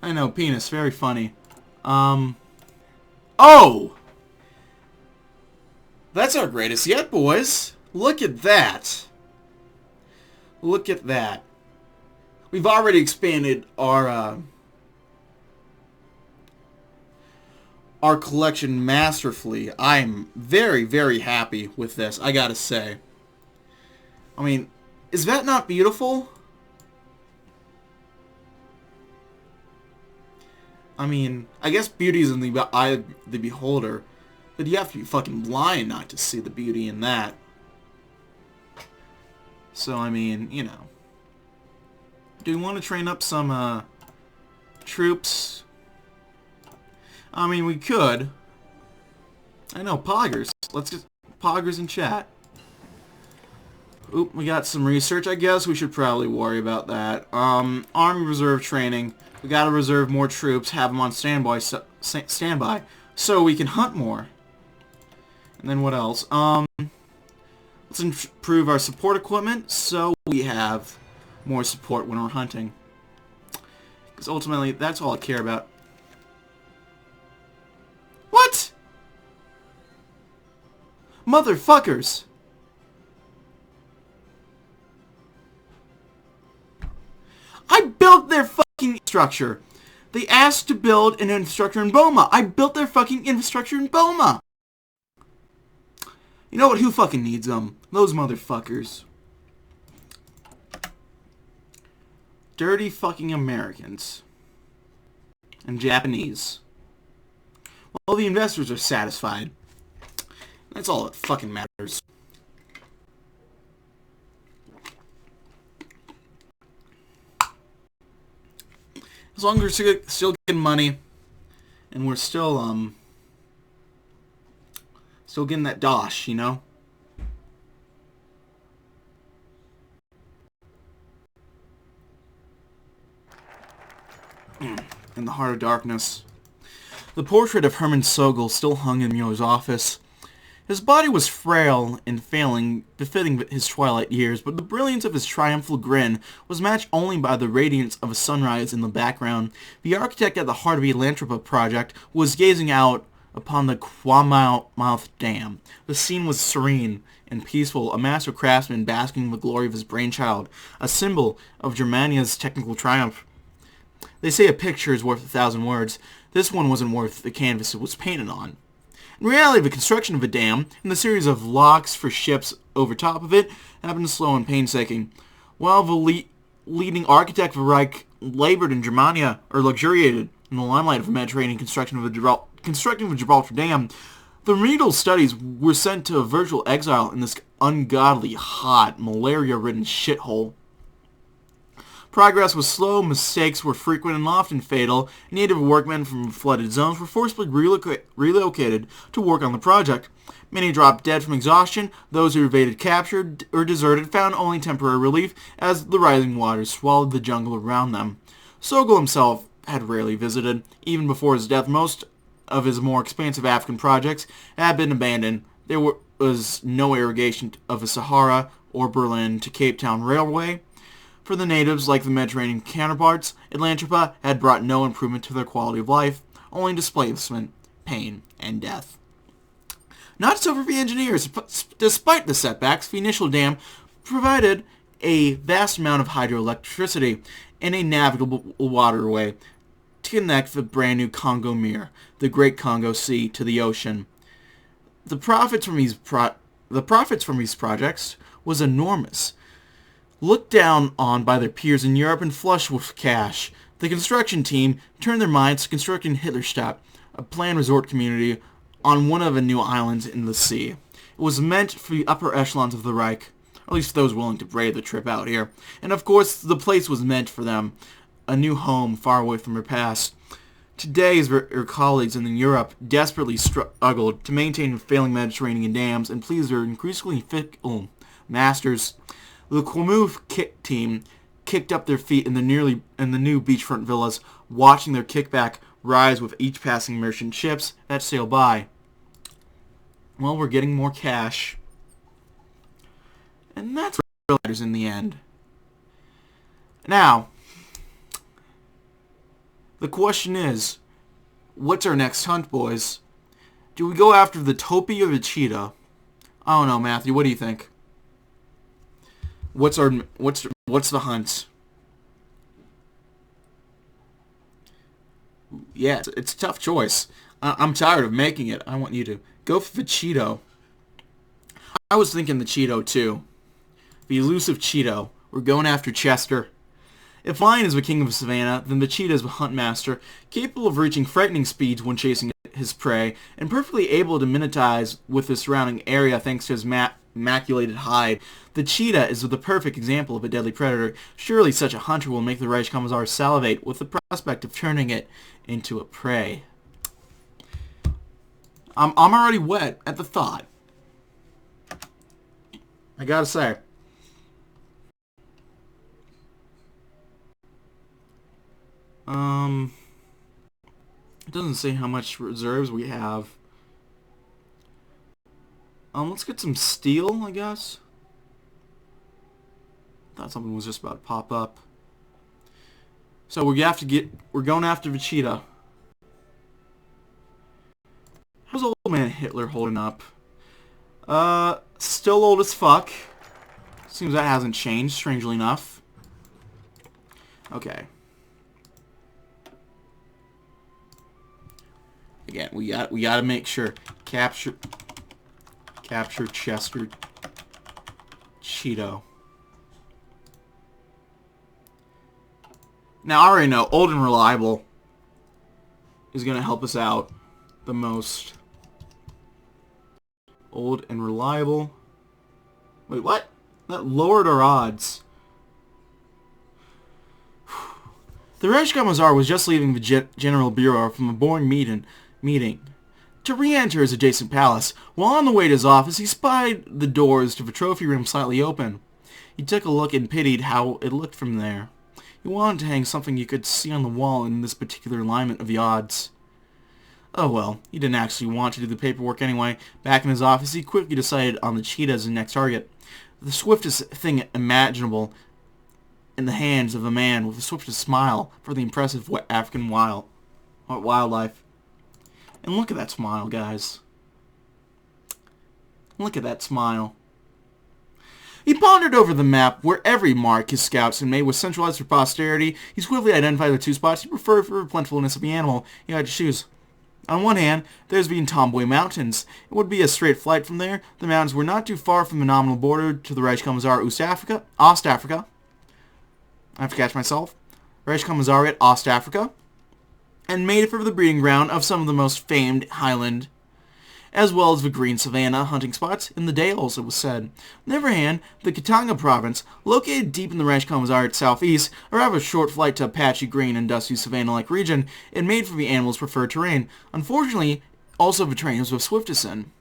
I know, penis, very funny. Oh! That's our greatest yet, boys. Look at that. Look at that. We've already expanded our collection masterfully. I'm very, very happy with this, I gotta say. I mean, is that not beautiful? I mean, I guess beauty is in the eye of the beholder, but you have to be fucking blind not to see the beauty in that. So, I mean, you know. Do we want to train up some, troops? I mean, we could. I know, poggers. Let's get poggers in chat. Oop, we got some research. I guess we should probably worry about that. Army Reserve training. We gotta reserve more troops, have them on standby, so we can hunt more. And then what else? Let's improve our support equipment, so we have more support when we're hunting. Because ultimately, that's all I care about. What? Motherfuckers! I built their fucking infrastructure. They asked to build an infrastructure in Boma. I built their fucking infrastructure in Boma. You know what? Who fucking needs them? Those motherfuckers. Dirty fucking Americans. And Japanese. Well, the investors are satisfied. That's all that fucking matters. As long as we're still getting money, and we're still getting that dosh, you know? In the heart of darkness. The portrait of Hermann Sogel still hung in Mueller's office. His body was frail and failing, befitting his twilight years, but the brilliance of his triumphal grin was matched only by the radiance of a sunrise in the background. The architect at the heart of the Zentralafrika project was gazing out upon the Kwamouth Dam. The scene was serene and peaceful, a master craftsman basking in the glory of his brainchild, a symbol of Germania's technical triumph. They say a picture is worth 1,000 words. This one wasn't worth the canvas it was painted on. In reality, the construction of a dam and the series of locks for ships over top of it happened slow and painstaking. While the leading architect of Reich labored in Germania, or luxuriated in the limelight of the Mediterranean construction of the Gibraltar Dam, the remedial studies were sent to virtual exile in this ungodly, hot, malaria-ridden shithole. Progress was slow, mistakes were frequent and often fatal. Native workmen from flooded zones were forcibly relocated to work on the project. Many dropped dead from exhaustion. Those who evaded capture or deserted found only temporary relief as the rising waters swallowed the jungle around them. Sogel himself had rarely visited. Even before his death, most of his more expansive African projects had been abandoned. There was no irrigation of the Sahara or Berlin to Cape Town Railway. For the natives, like the Mediterranean counterparts, Zentralafrika had brought no improvement to their quality of life, only displacement, pain, and death. Not so for the engineers. Despite the setbacks, the initial dam provided a vast amount of hydroelectricity and a navigable waterway to connect the brand new Congo Mere, the Great Congo Sea, to the ocean. The profits from these projects was enormous. Looked down on by their peers in Europe and flushed with cash, the construction team turned their minds to constructing Hitlerstadt, a planned resort community on one of the new islands in the sea. It was meant for the upper echelons of the Reich, or at least those willing to brave the trip out here. And of course, the place was meant for them, a new home far away from their past. Today's their colleagues in Europe desperately struggled to maintain failing Mediterranean dams and please their increasingly fickle masters. The Kwamouth team kicked up their feet in the new beachfront villas, watching their kickback rise with each passing merchant ships that sail by. Well, we're getting more cash. And that's what really matters in the end. Now, The question is, what's our next hunt, boys? Do we go after the topi or the cheetah? I don't know, Matthew. What do you think? What's the hunt? Yeah, it's a tough choice. I'm tired of making it. I want you to go for the Cheetah. I was thinking the Cheetah too. The elusive Cheetah. We're going after Chester. If Lion is the king of the savannah, then the Cheetah is the hunt master, capable of reaching frightening speeds when chasing his prey, and perfectly able to mimetize with the surrounding area thanks to his maculated hide. The Cheetah is the perfect example of a deadly predator. Surely such a hunter will make the Reichkommissar salivate with the prospect of turning it into a prey. I'm already wet at the thought. I gotta say. It doesn't say how much reserves we have. Let's get some steel, I guess. Thought something was just about to pop up. So we're going after the Cheetah. How's old man Hitler holding up? Still old as fuck. Seems that hasn't changed, strangely enough. Okay. Again, we gotta make sure. Capture Chester Cheetah. Now I already know old and reliable is gonna help us out the most. Old and reliable. Wait, what? That lowered our odds. The Reichskommissar was just leaving the General Bureau from a boring meeting to re-enter his adjacent palace. While on the way to his office, he spied the doors to the trophy room slightly open. He took a look and pitied how it looked from there. He wanted to hang something you could see on the wall in this particular alignment of the odds. Oh well, he didn't actually want to do the paperwork anyway. Back in his office, he quickly decided on the Cheetah as his next target. The swiftest thing imaginable in the hands of a man with the swiftest smile for the impressive African wildlife. And look at that smile, guys. Look at that smile. He pondered over the map where every mark his scouts had made was centralized for posterity. He swiftly identified the two spots he preferred for the plentifulness of the animal he had to choose. On one hand, there's the Tomboy Mountains. It would be a straight flight from there. The mountains were not too far from the nominal border to the Reichskommissariat Ostafrika. I have to catch myself. Reichskommissariat Ostafrika. And made for the breeding ground of some of the most famed highland, as well as the green savanna hunting spots in the Dales, it was said. On the other hand, the Katanga province, located deep in the Reichskommissariat southeast, a rather short flight to Apache green and dusty savanna-like region, it made for the animal's preferred terrain. Unfortunately, also the terrain was swiftest in.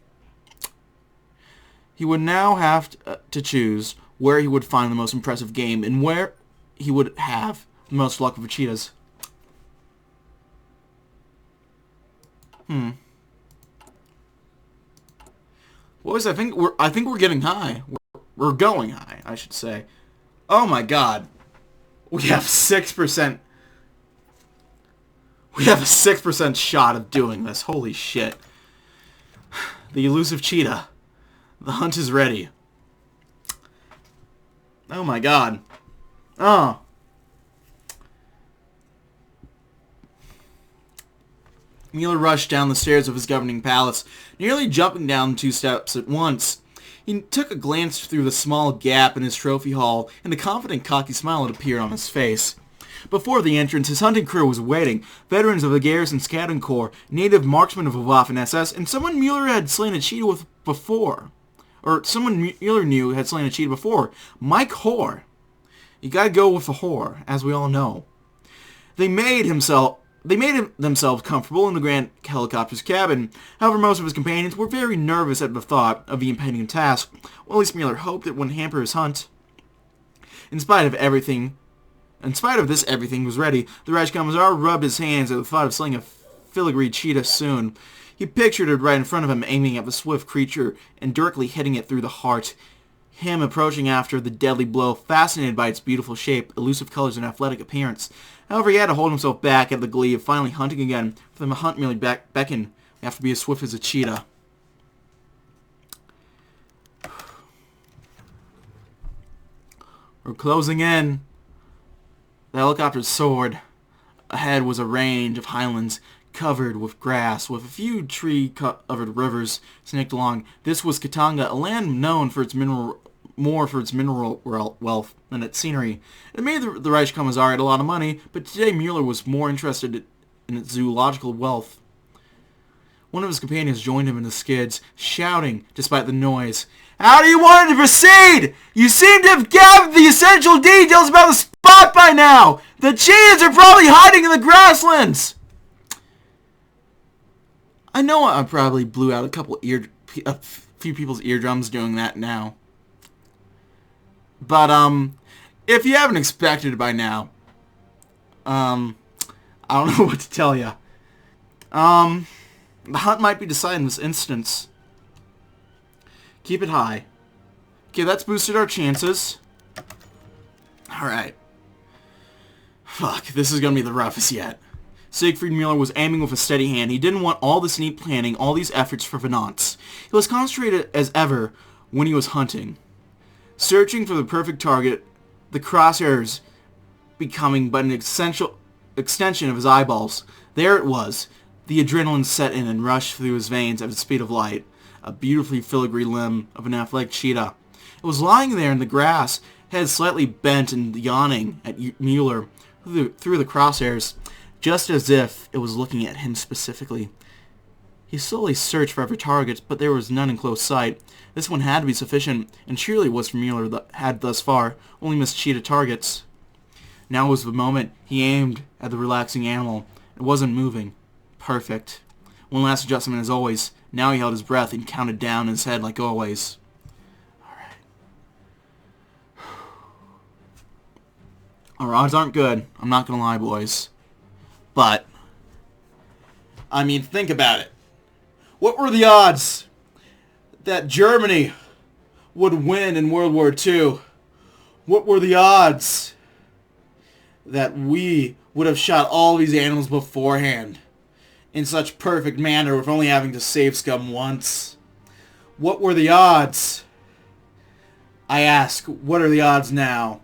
He would now have to choose where he would find the most impressive game and where he would have the most luck with the cheetahs. Boys, I think we're getting high. We're going high, I should say. Oh my god. We have 6%. We have a 6% shot of doing this. Holy shit. The elusive cheetah. The hunt is ready. Oh my god. Oh. Mueller rushed down the stairs of his governing palace, nearly jumping down 2 steps at once. He took a glance through the small gap in his trophy hall, and a confident, cocky smile had appeared on his face. Before the entrance, his hunting crew was waiting, veterans of the Garrison Scouting Corps, native marksmen of the Waffen-SS, and someone Mueller had slain a cheetah with before. Or someone Mueller knew had slain a cheetah before. Mike Hoare. You gotta go with the Hoare, as we all know. They made themselves comfortable in the Grand Helicopter's cabin. However, most of his companions were very nervous at the thought of the impending task. Well, at least Mueller hoped it wouldn't hamper his hunt. In spite of this, everything was ready. The Reichskommissar rubbed his hands at the thought of slaying a filigree cheetah soon. He pictured it right in front of him, aiming at the swift creature and directly hitting it through the heart. Him approaching after the deadly blow, fascinated by its beautiful shape, elusive colors, and athletic appearance. However, he had to hold himself back at the glee of finally hunting again. For the hunt merely beckoned. We have to be as swift as a cheetah. We're closing in. The helicopter soared. Ahead was a range of highlands covered with grass, with a few tree-covered rivers snaked along. This was Katanga, a land known for its mineral wealth than its scenery. It made the Reichskommissariat a lot of money, but today Mueller was more interested in its zoological wealth. One of his companions joined him in the skids, shouting despite the noise. "How do you want it to proceed? You seem to have gathered the essential details about the spot by now! The cheetahs are probably hiding in the grasslands!" I know I probably blew out a few people's eardrums doing that now. But, if you haven't expected it by now, I don't know what to tell you. The hunt might be decided in this instance. Keep it high. Okay, that's boosted our chances. Alright. Fuck, this is gonna be the roughest yet. Siegfried Mueller was aiming with a steady hand. He didn't want all this neat planning, all these efforts for nonce. He was concentrated as ever when he was hunting. Searching for the perfect target, the crosshairs becoming but an extension of his eyeballs. There it was. The adrenaline set in and rushed through his veins at the speed of light. A beautifully filigree limb of an athletic cheetah. It was lying there in the grass, head slightly bent and yawning at Mueller through the crosshairs, just as if it was looking at him specifically. He slowly searched for other targets, but there was none in close sight. This one had to be sufficient, and surely it was for Mueller that had thus far only missed cheetah targets. Now was the moment. He aimed at the relaxing animal. It wasn't moving. Perfect. One last adjustment as always. Now he held his breath and counted down in his head like always. Alright. Our odds aren't good. I'm not gonna lie, boys. But, I mean, think about it. What were the odds that Germany would win in World War II? What were the odds that we would have shot all these animals beforehand in such perfect manner with only having to save scum once? What were the odds? I ask, what are the odds now?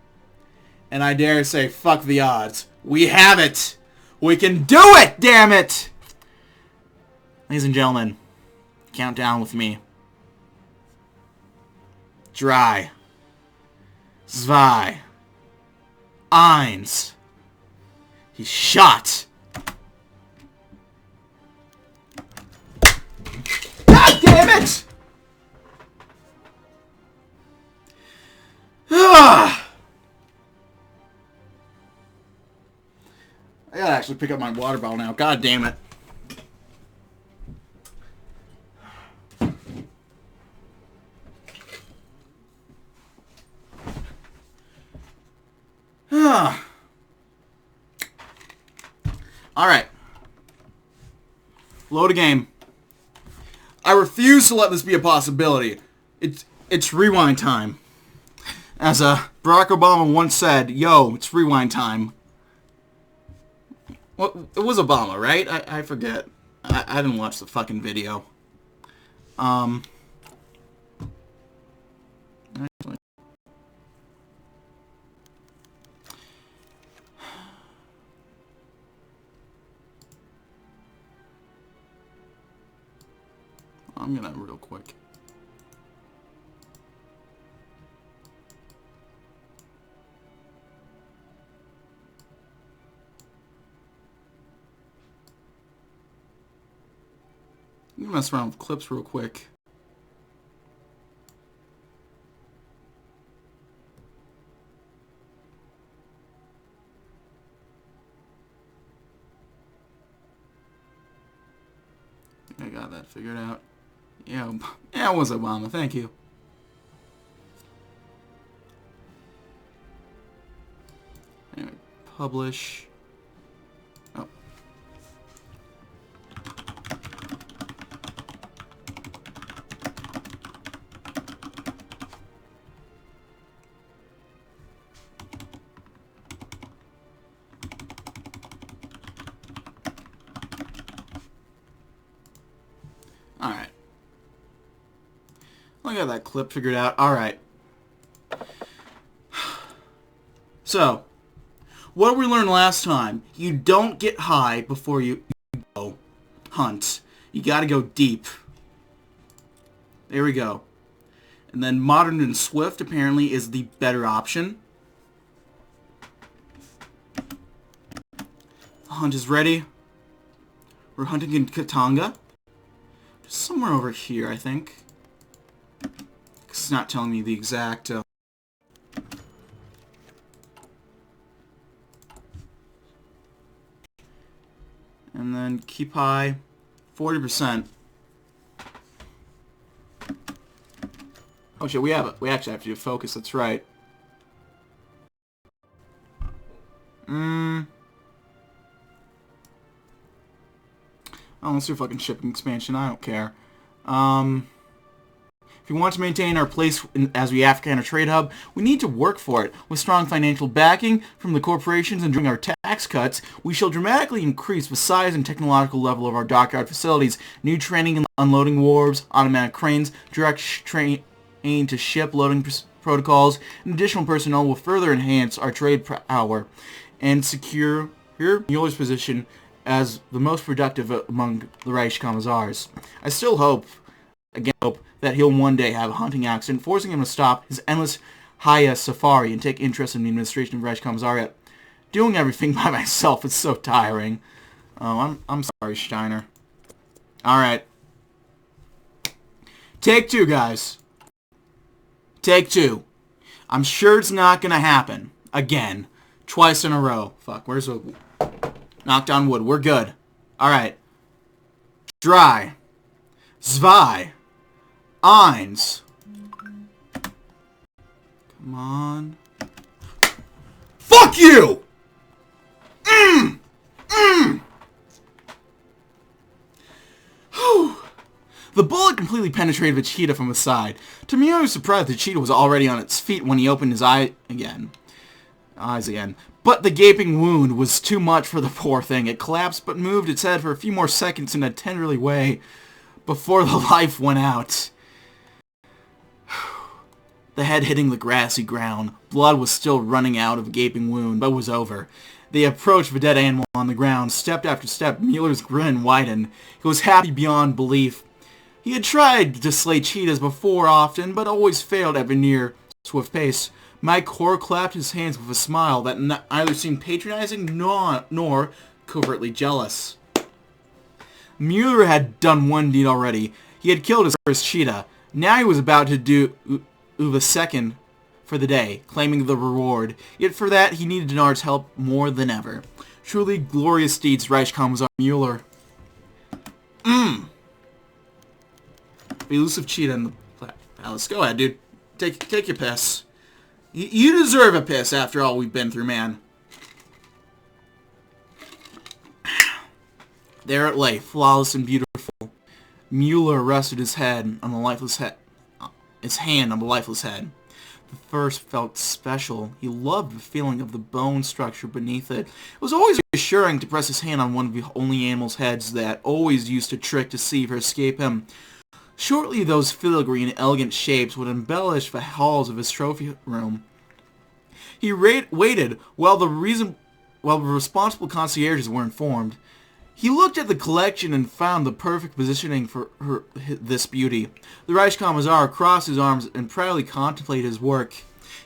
And I dare say, fuck the odds. We have it! We can do it, damn it! Ladies and gentlemen, count down with me. 3, 2, 1. He's shot! God damn it! I gotta actually pick up my water bottle now. God damn it. Alright. Load a game. I refuse to let this be a possibility. It's rewind time. As Barack Obama once said, yo, it's rewind time. Well, it was Obama, right? I forget. I didn't watch the fucking video. Actually. I'm gonna real quick. I'm gonna mess around with clips real quick. I got that figured out. Yeah, it was Obama. Thank you. Anyway, publish. Oh. Alright. I got that clip figured out. Alright. So, what did we learn last time? You don't get high before you go hunt. You gotta go deep. There we go. And then modern and swift apparently is the better option. The hunt is ready. We're hunting in Katanga. Just somewhere over here, I think. It's not telling me the exact... And then keep high, 40%. Oh shit, we actually have to do focus, that's right. Oh, let's do fucking shipping expansion, I don't care. If we want to maintain our place as the Africana trade hub, we need to work for it. With strong financial backing from the corporations and during our tax cuts, we shall dramatically increase the size and technological level of our dockyard facilities. New training and unloading wharves, automatic cranes, direct training to ship loading protocols, and additional personnel will further enhance our trade power and secure Mueller's position as the most productive among the Reichskommissars. I still hope that he'll one day have a hunting accident, forcing him to stop his endless highest safari and take interest in the administration of Reichkomisariat. Doing everything by myself is so tiring. Oh, I'm sorry, Steiner. Alright. Take two, guys. Take two. I'm sure it's not gonna happen. Again. Twice in a row. Fuck, where's the... Knocked on wood. We're good. Alright. Dry. Zwei. Eins. Come on. Fuck you! The bullet completely penetrated the cheetah from the side. To me, I was surprised the cheetah was already on its feet when he opened his eyes again. But the gaping wound was too much for the poor thing. It collapsed but moved its head for a few more seconds in a tenderly way before the life went out. The head hitting the grassy ground. Blood was still running out of the gaping wound, but was over. They approached the dead animal on the ground. Step after step, Mueller's grin widened. He was happy beyond belief. He had tried to slay cheetahs before often, but always failed at the near swift pace. Mike Hoare clapped his hands with a smile that neither seemed patronizing nor covertly jealous. Mueller had done one deed already. He had killed his first cheetah. Now he was about to do the second for the day, claiming the reward. Yet for that, he needed Denard's help more than ever. Truly glorious deeds, Reichskommissar Mueller. The elusive cheetah in the palace. Go ahead, dude. Take your piss. You deserve a piss after all we've been through, man. There it lay, flawless and beautiful. Mueller rested his head on the lifeless head. His hand on the lifeless head. The first felt special. He loved the feeling of the bone structure beneath it. It was always reassuring to press his hand on one of the only animal's heads that always used to trick, deceive, or escape him. Shortly, those filigree and elegant shapes would embellish the halls of his trophy room. He waited while the responsible concierges were informed. He looked at the collection and found the perfect positioning for this beauty. The Reichskommissar crossed his arms and proudly contemplated his work.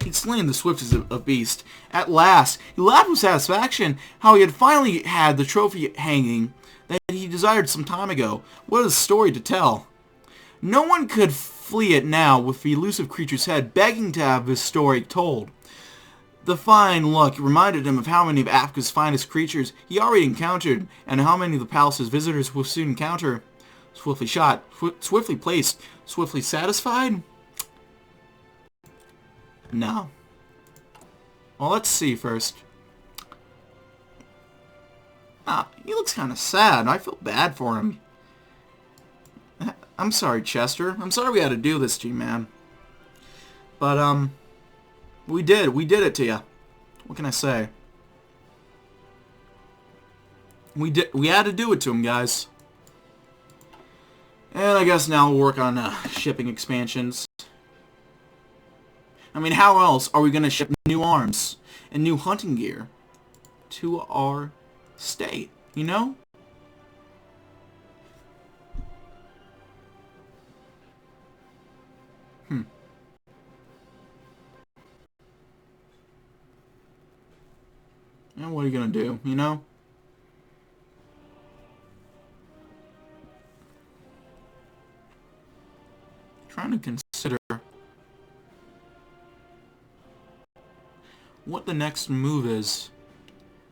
He'd slain the swiftest of beasts. At last, he laughed with satisfaction how he had finally had the trophy hanging that he desired some time ago. What a story to tell! No one could flee it now with the elusive creature's head begging to have this story told. The fine look reminded him of how many of Africa's finest creatures he already encountered, and how many of the palace's visitors will soon encounter. Swiftly shot, swiftly placed, swiftly satisfied? No. Well, let's see first. He looks kind of sad. I feel bad for him. I'm sorry, Chester. I'm sorry we had to do this to you, man. But, we did it to you. What can I say? We had to do it to him, guys. And I guess now we'll work on shipping expansions. I mean, how else are we going to ship new arms and new hunting gear to our state, you know? And what are you going to do, you know? Trying to consider what the next move is.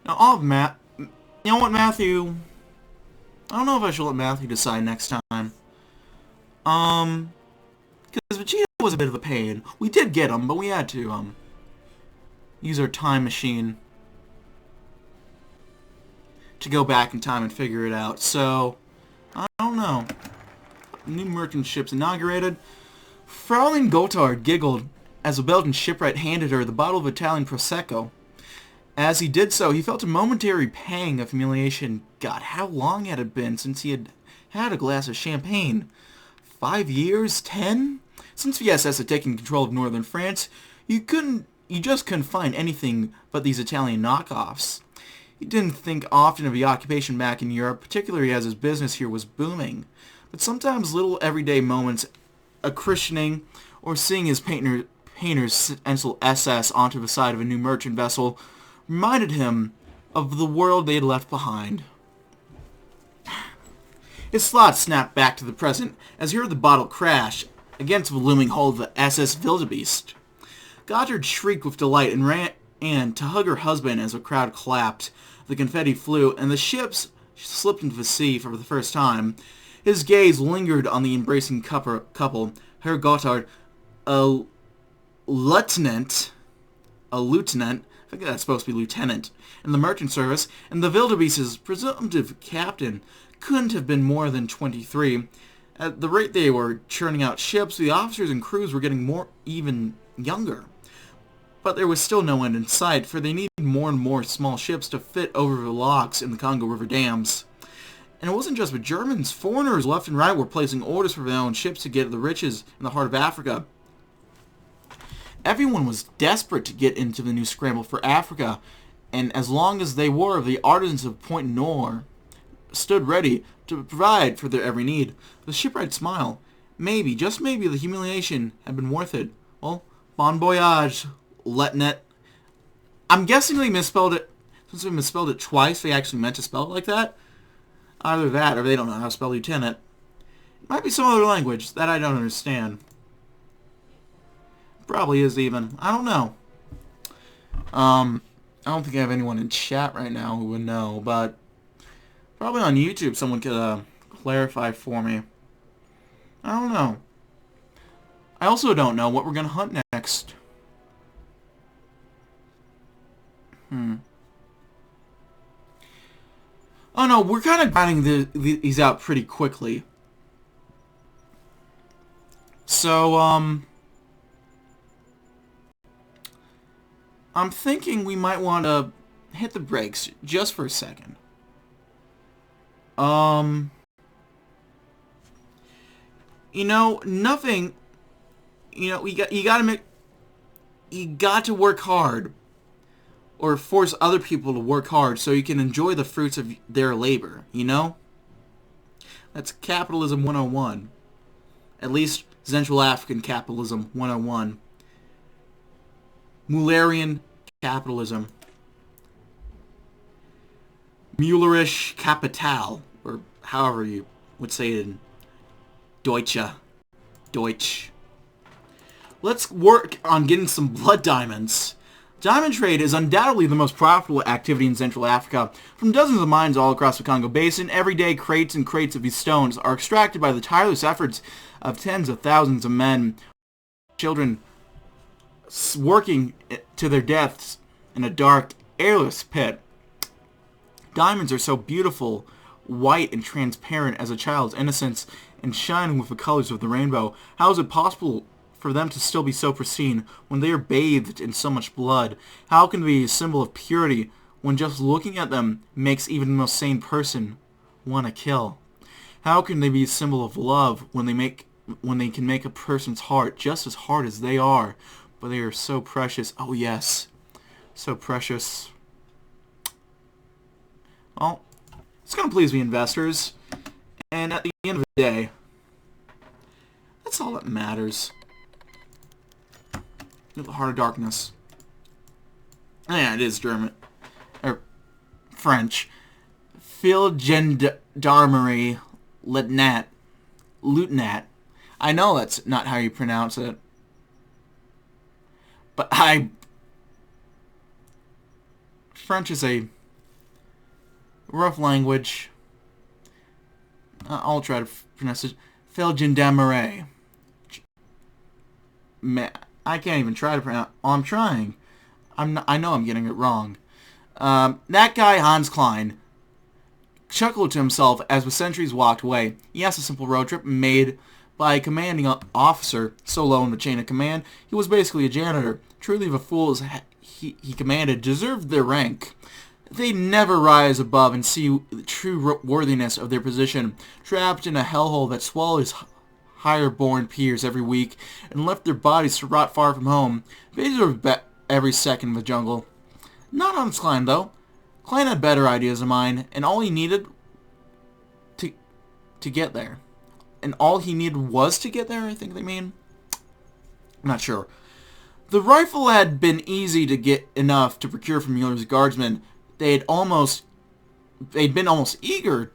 Now, I'll have you know what, Matthew? I don't know if I should let Matthew decide next time. Because Cheetah was a bit of a pain. We did get him, but we had to, use our time machine to go back in time and figure it out. So, I don't know. New merchant ships inaugurated. Fraulein Gotthard giggled as a Belgian shipwright handed her the bottle of Italian Prosecco. As he did so, he felt a momentary pang of humiliation. God, how long had it been since he had had a glass of champagne? 5 years? 10? Since the SS had taken control of northern France, you just couldn't find anything but these Italian knockoffs. He didn't think often of the occupation back in Europe, particularly as his business here was booming. But sometimes little everyday moments, a christening, or seeing his painter's stencil SS onto the side of a new merchant vessel, reminded him of the world they had left behind. His thoughts snapped back to the present as he heard the bottle crash against the looming hull of the SS Wildebeest. Gotthard shrieked with delight and ran to hug her husband as the crowd clapped. The confetti flew, and the ships slipped into the sea for the first time. His gaze lingered on the embracing couple, Herr Gotthard, a lieutenant, I think that's supposed to be lieutenant, in the merchant service, and the Wildebeest's presumptive captain couldn't have been more than 23. At the rate they were churning out ships, the officers and crews were getting even younger. But there was still no end in sight, for they needed more and more small ships to fit over the locks in the Congo River dams. And it wasn't just the Germans. Foreigners left and right were placing orders for their own ships to get at the riches in the heart of Africa. Everyone was desperate to get into the new scramble for Africa, and as long as they were, the artisans of Point Nord stood ready to provide for their every need. The shipwright smiled. Maybe, just maybe, the humiliation had been worth it. Well, bon voyage, lieutenant. I'm guessing they misspelled it. Since they misspelled it twice, they actually meant to spell it like that. Either that, or they don't know how to spell lieutenant. It might be some other language that I don't understand. Probably is even. I don't know. I don't think I have anyone in chat right now who would know, but probably on YouTube someone could clarify for me. I don't know. I also don't know what we're going to hunt next. Oh no, we're kind of grinding these out pretty quickly. So, I'm thinking we might want to hit the brakes just for a second. You know, nothing, you know, you got to work hard, or force other people to work hard so you can enjoy the fruits of their labor, you know? That's capitalism 101. At least Central African capitalism 101. Mullerian capitalism. Mullerisch Kapital, or however you would say it in Deutsch. Let's work on getting some blood diamonds. Diamond trade is undoubtedly the most profitable activity in Central Africa. From dozens of mines all across the Congo Basin, every day crates and crates of these stones are extracted by the tireless efforts of tens of thousands of men, children, working to their deaths in a dark, airless pit. Diamonds are so beautiful, white and transparent as a child's innocence, and shining with the colors of the rainbow. How is it possible for them to still be so pristine when they are bathed in so much blood? How can they be a symbol of purity when just looking at them makes even the most sane person want to kill? How can they be a symbol of love when they can make a person's heart just as hard as they are? But they are so precious. Oh yes, so precious. Well, it's gonna please me, investors. And at the end of the day, that's all that matters. The Heart of Darkness. Yeah, it is German. Or French. Field Gendarmerie Lieutenant. I know that's not how you pronounce it. But French is a rough language. I'll try to pronounce it. Field Gendarmerie. I can't even try to pronounce. Oh, I'm trying. I know I'm getting it wrong. That guy, Hans Klein, chuckled to himself as the sentries walked away. Yes, a simple road trip made by a commanding officer so low in the chain of command, he was basically a janitor. Truly, the fools he commanded deserved their rank. They never rise above and see the true worthiness of their position, trapped in a hellhole that swallows higher-born peers every week and left their bodies to rot far from home. They deserve every second of the jungle. Not Hans Klein, though. Klein had better ideas than mine, and all he needed to get there. And all he needed was to get there, I think they mean. I'm not sure. The rifle had been easy to get enough to procure from Mueller's guardsmen. They'd been almost eager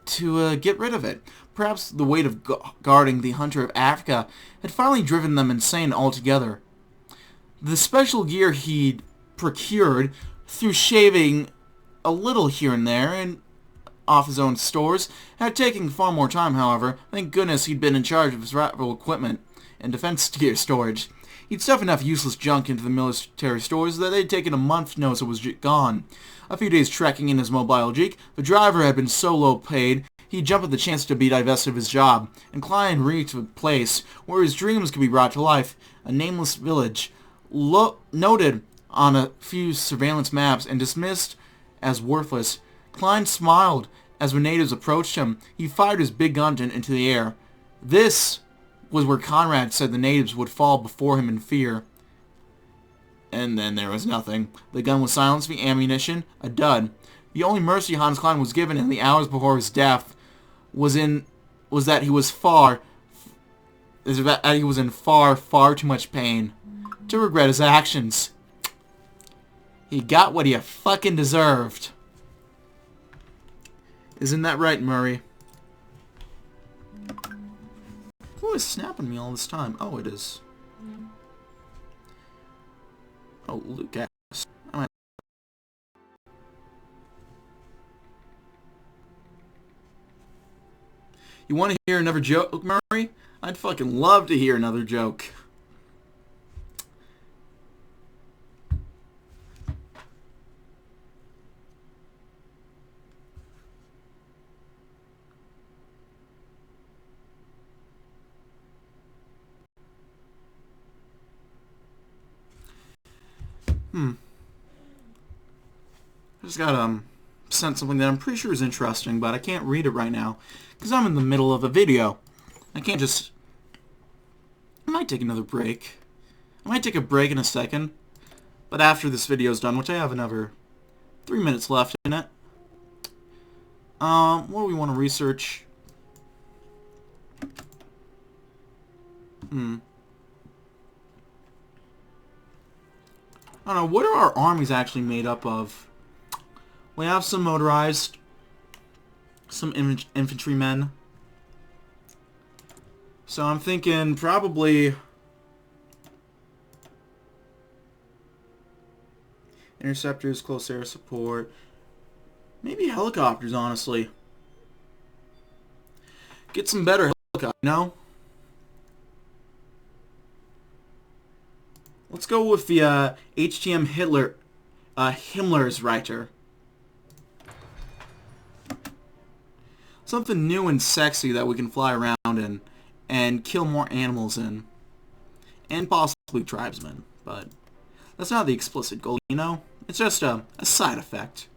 to get rid of it. Perhaps the weight of guarding the hunter of Africa had finally driven them insane altogether. The special gear he'd procured through shaving a little here and there and off his own stores had taken far more time, however. Thank goodness he'd been in charge of his rifle equipment and defense gear storage. He'd stuffed enough useless junk into the military stores that they'd taken a month to notice it was gone. A few days trekking in his mobile jeep, the driver had been so low paid he'd jump at the chance to be divested of his job, and Klein reached a place where his dreams could be brought to life, a nameless village, noted on a few surveillance maps and dismissed as worthless. Klein smiled as the natives approached him. He fired his big gun into the air. This was where Conrad said the natives would fall before him in fear. And then there was nothing. The gun was silenced, the ammunition a dud. The only mercy Hans Klein was given in the hours before his death was that he was in far too much pain to regret his actions. He got what he fucking deserved. Isn't that right, Murray? Who is snapping me all this time? Oh, it is. Oh, Lucas. You want to hear another joke, Murray? I'd fucking love to hear another joke. I just got sent something that I'm pretty sure is interesting, but I can't read it right now because I'm in the middle of a video. I can't just... I might take another break. I might take a break in a second, but after this video is done, which I have another 3 minutes left in it. What do we want to research? I don't know, what are our armies actually made up of? We have some motorized, some infantrymen. So I'm thinking probably interceptors, close air support, maybe helicopters, honestly. Get some better helicopters, you know? Let's go with the HTM Himmler's Reiter. Something new and sexy that we can fly around in and kill more animals in. And possibly tribesmen, but that's not the explicit goal, you know? It's just a side effect.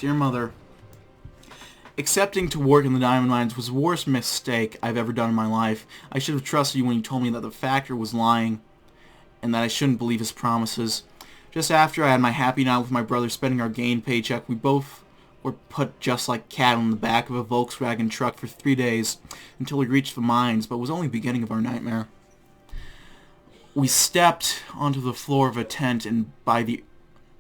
Dear Mother, accepting to work in the diamond mines was the worst mistake I've ever done in my life. I should have trusted you when you told me that the factor was lying and that I shouldn't believe his promises. Just after I had my happy night with my brother spending our gained paycheck, we both were put just like cattle in the back of a Volkswagen truck for 3 days until we reached the mines, but it was only the beginning of our nightmare. We stepped onto the floor of a tent, and by the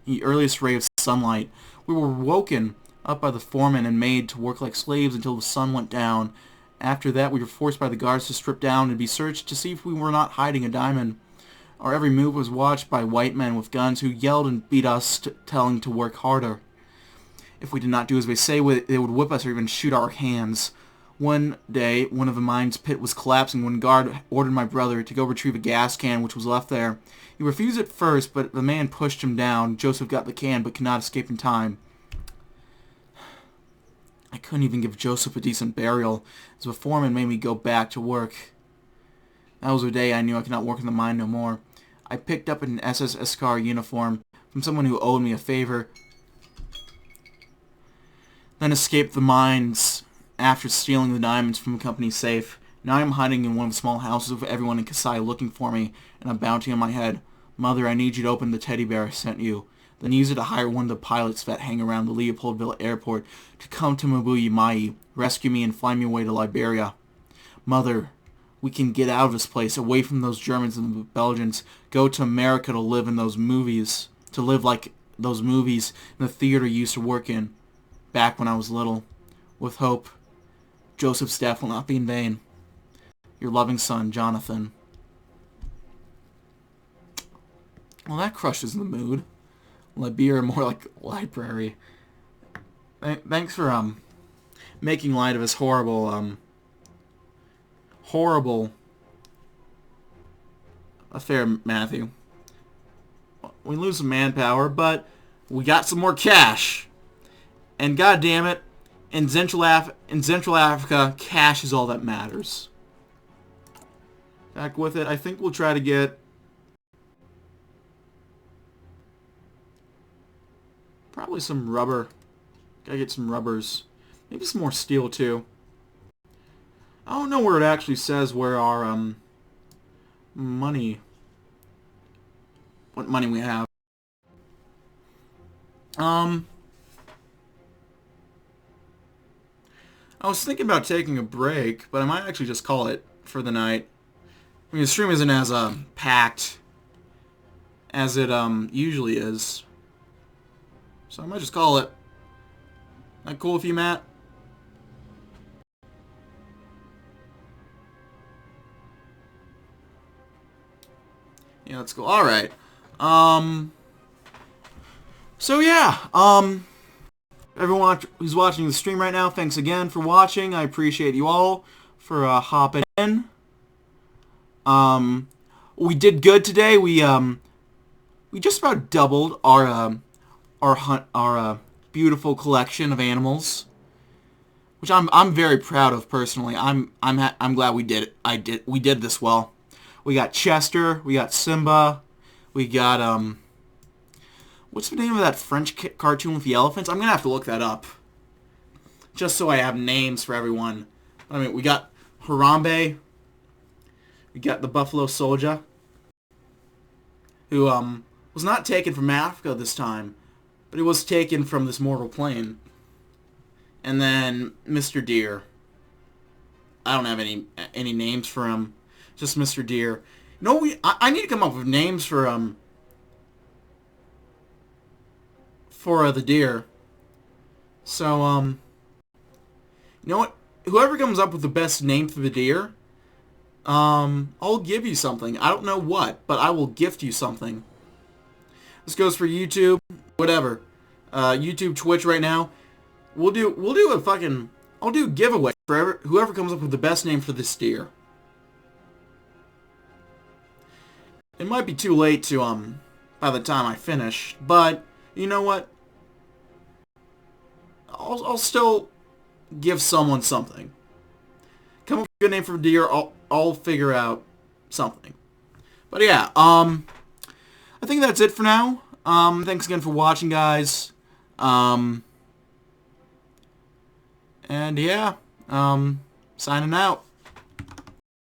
earliest ray of sunlight, we were woken up by the foreman and made to work like slaves until the sun went down. After that, we were forced by the guards to strip down and be searched to see if we were not hiding a diamond. Our every move was watched by white men with guns who yelled and beat us, telling to work harder. If we did not do as they say, they would whip us or even shoot our hands. One day, one of the mine's pit was collapsing when a guard ordered my brother to go retrieve a gas can which was left there. He refused at first, but the man pushed him down. Joseph got the can but could not escape in time. I couldn't even give Joseph a decent burial, as the foreman made me go back to work. That was the day I knew I could not work in the mine no more. I picked up an SS Escar uniform from someone who owed me a favor, then escaped the mines after stealing the diamonds from the company's safe. Now I am hiding in one of the small houses with everyone in Kasai looking for me, and a bounty on my head. Mother, I need you to open the teddy bear I sent you. Then use it to hire one of the pilots that hang around the Leopoldville airport to come to Mabuya Mai, rescue me, and fly me away to Liberia. Mother, we can get out of this place, away from those Germans and the Belgians, go to America to live in those movies, to live like those movies in the theater you used to work in, back when I was little. With hope, Joseph's death will not be in vain. Your loving son, Jonathan. Well, that crushes the mood. Liberia, more like library. Thanks for making light of his horrible affair, Matthew. We lose some manpower, but we got some more cash. And God damn it, in Central Africa, cash is all that matters. Back with it. I think we'll try to get probably some rubber. Gotta get some rubbers. Maybe some more steel too. I don't know where it actually says where our money, what money we have. I was thinking about taking a break, but I might actually just call it for the night. I mean, the stream isn't as packed as it usually is, so I might just call it. That cool with you, Matt? Yeah, that's cool. All right. So yeah. Everyone who's watching the stream right now, thanks again for watching. I appreciate you all for hopping in. We did good today. We just about doubled our beautiful collection of animals, which I'm very proud of personally. I'm glad we did it. We did this well. We got Chester, we got Simba, we got what's the name of that French cartoon with the elephants? I'm gonna have to look that up, just so I have names for everyone. I mean, we got Harambe, we got the Buffalo Soldier, who was not taken from Africa this time, but he was taken from this mortal plane. And then Mr. Deer. I don't have any names for him. Just Mr. Deer. No, I need to come up with names for the deer. So you know what? Whoever comes up with the best name for the deer, I'll give you something. I don't know what, but I will gift you something. This goes for YouTube, whatever. YouTube, Twitch right now. I'll do a giveaway for whoever comes up with the best name for this deer. It might be too late to by the time I finish, but you know what? I'll still give someone something. Come up with a good name for a deer. I'll figure out something. But yeah, I think that's it for now. Thanks again for watching, guys. And yeah, signing out.